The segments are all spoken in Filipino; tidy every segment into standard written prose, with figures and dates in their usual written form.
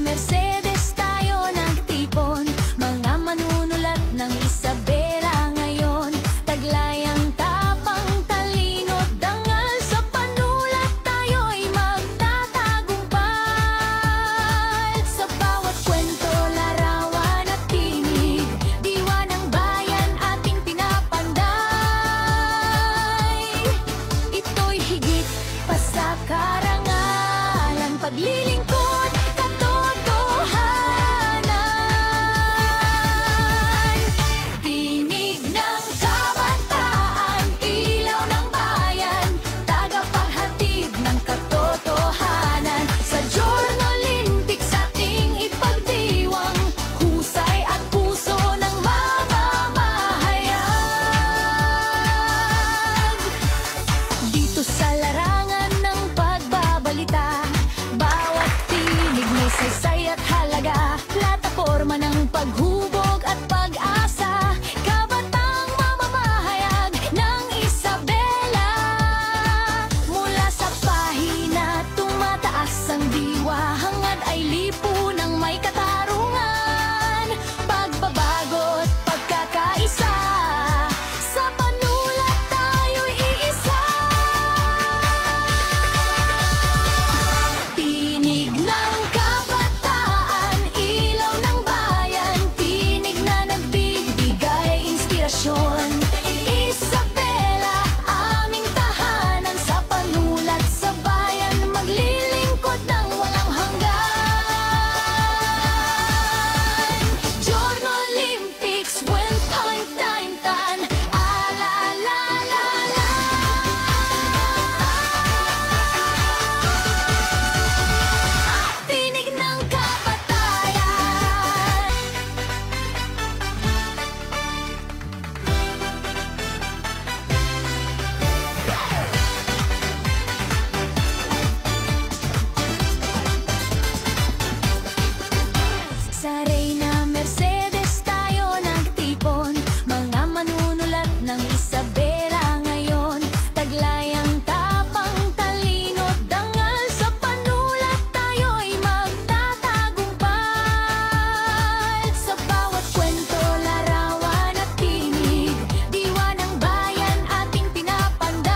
Mercedes tayo nagtipon, mga manunulat ng Isabela ngayon. Taglay ang tapang, talino, dangal, sa panulat tayo'y magtatagumpay. Sa bawat kwento, larawan at tinig, diwa ng bayan ating pinapanday. Ito'y higit pa sa karangalan, paglilingkod, katotohanan. Tinig ng kabataan, ilaw ng bayan, tagapaghatid ng katotohanan. Sa Journal-Olympics ating ipagdiwang, husay at puso ng mamamahayag. Dito sa larangan ng pagbabalita, bawat tinig may saysay at halaga, plataporma ng paghubog at pag-asa, kabatang mamamahayag ng Isabela. Mula sa pahina, tumataas ang diwa, hangad ay lipunang may katarungan, pagbabago't pagkakaisa, sa panulat tayo'y iisa. Tinig ng kabataan, ilaw ng bayan, tinig na nagbibigay inspirasyon. Isabela, aming tahanan, sa panulat sa bayan, maglilingkod ng walang hanggan. Journal-Olympics, when tan, ala-la-la-la. Tinig ng kapatayan. Sa Reyna Mercedes tayo nagtipon, mga manunulat ng Isabela ngayon. Taglay ang tapang, talino, dangal, sa panulat tayo'y magtatagumpay. Sa bawat kwento, larawan at tinig, diwa ng bayan ating pinapanday.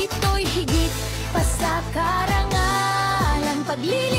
Ito'y higit pa sa karangalan, paglilingkod,